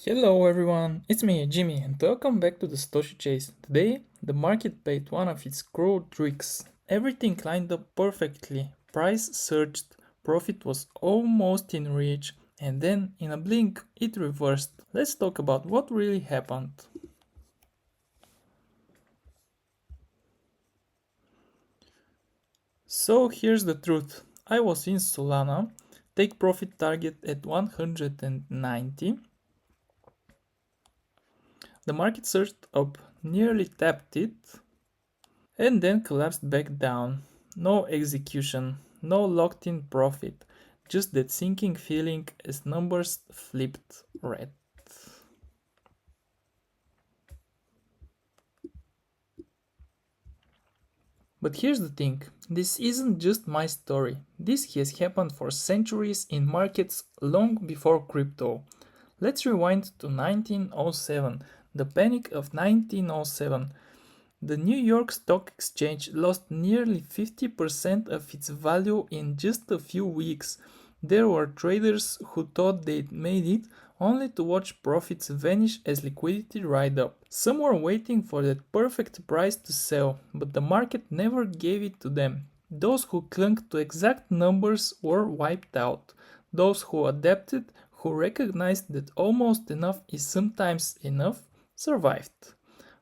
Hello everyone, it's me, Jimmy, and welcome back to the Satoshi Chase. Today, the market played one of its cruel tricks. Everything lined up perfectly, price surged, profit was almost in reach, and then, in a blink, it reversed. Let's talk about what really happened. So here's the truth. I was in Solana, take profit target at 190. The market surged up, nearly tapped it, and then collapsed back down. No execution, no locked in profit, just that sinking feeling as numbers flipped red. But here's the thing, this isn't just my story. This has happened for centuries in markets long before crypto. Let's rewind to 1907, the panic of 1907. The New York Stock Exchange lost nearly 50% of its value in just a few weeks. There were traders who thought they'd made it, only to watch profits vanish as liquidity dried up. Some were waiting for that perfect price to sell, but the market never gave it to them. Those who clung to exact numbers were wiped out. Those who adapted, who recognized that almost enough is sometimes enough, survived.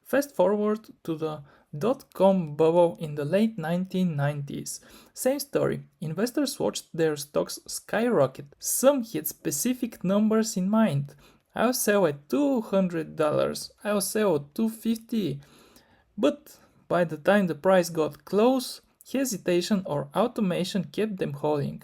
Fast forward to the dot-com bubble in the late 1990s. Same story. Investors watched their stocks skyrocket. Some had specific numbers in mind. I'll sell at $200. I'll sell at 250. But by the time the price got close, hesitation or automation kept them holding.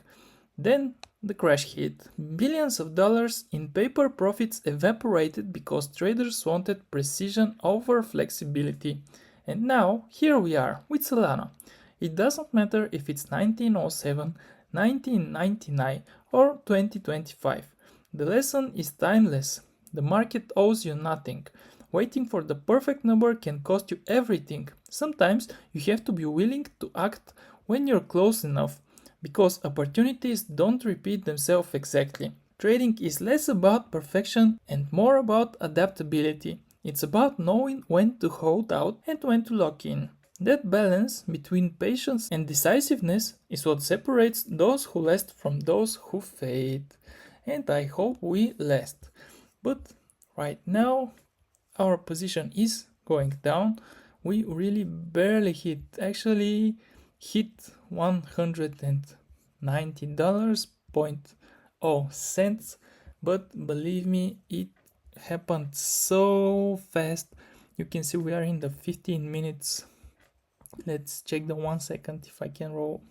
Then the crash hit. Billions of dollars in paper profits evaporated because traders wanted precision over flexibility. And now, here we are with Solana. It doesn't matter if it's 1907, 1999, or 2025. The lesson is timeless. The market owes you nothing. Waiting for the perfect number can cost you everything. Sometimes you have to be willing to act when you're close enough, because opportunities don't repeat themselves exactly. Trading is less about perfection and more about adaptability. It's about knowing when to hold out and when to lock in. That balance between patience and decisiveness is what separates those who last from those who fade. And I hope we last. But right now, our position is going down. We really barely hit, actually hit $190.0, but believe me, it happened so fast. You can see we are in the 15 minutes. Let's check the 1 second if I can roll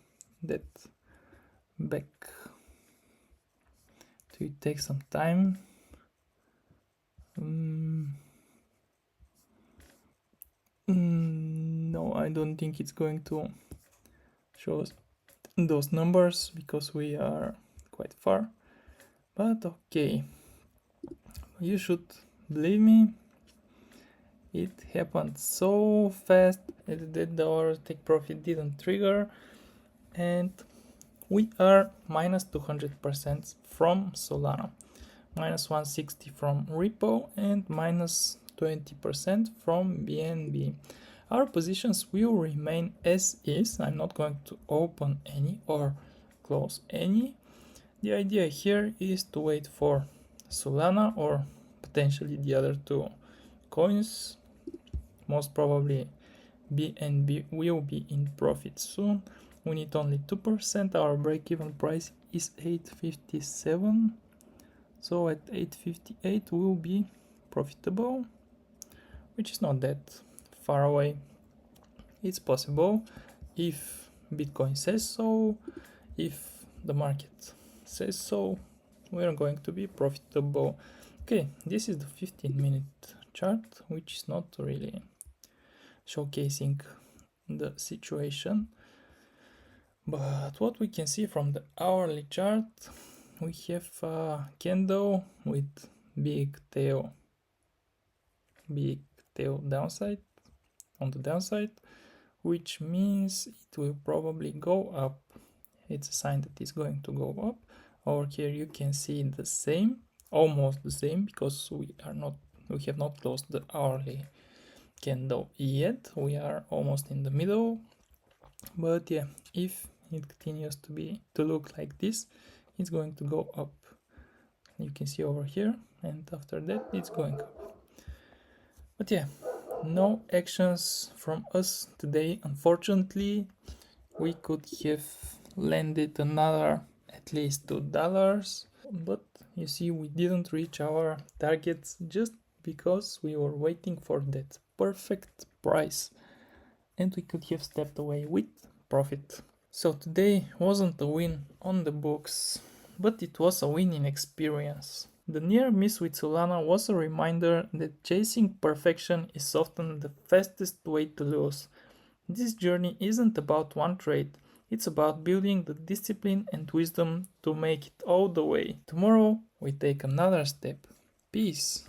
that back. It takes some time. No, I don't think it's going to show us those numbers because we are quite far. But okay, you should believe me, it happened so fast that our take profit didn't trigger, and we are minus 200% from Solana, minus 160 from repo, and minus 20% from BNB. Our positions will remain as is. I'm not going to open any or close any. The idea here is to wait for Solana or potentially the other two coins. Most probably BNB will be in profit soon. We need only 2%. Our break-even price is 857. So at 858 we'll be profitable, which is not that far away. It's possible if Bitcoin says so, if the market says so, we are going to be profitable. Okay, this is the 15-minute chart, which is not really showcasing the situation. But what we can see from the hourly chart, we have a candle with big tail downside on the downside, which means it will probably go up. It's a sign that it's going to go up. Over here you can see the same almost the same because we have not closed the hourly candle yet. We are almost in the middle, but yeah, if it continues to look like this, it's going to go up. You can see over here, and after that it's going up. But yeah, no actions from us today, unfortunately. We could have landed another at least $2, but you see, we didn't reach our targets just because we were waiting for that perfect price, and we could have stepped away with profit. So today wasn't a win on the books, but it was a win in experience. The near miss with Solana was a reminder that chasing perfection is often the fastest way to lose. This journey isn't about one trade, it's about building the discipline and wisdom to make it all the way. Tomorrow we take another step. Peace.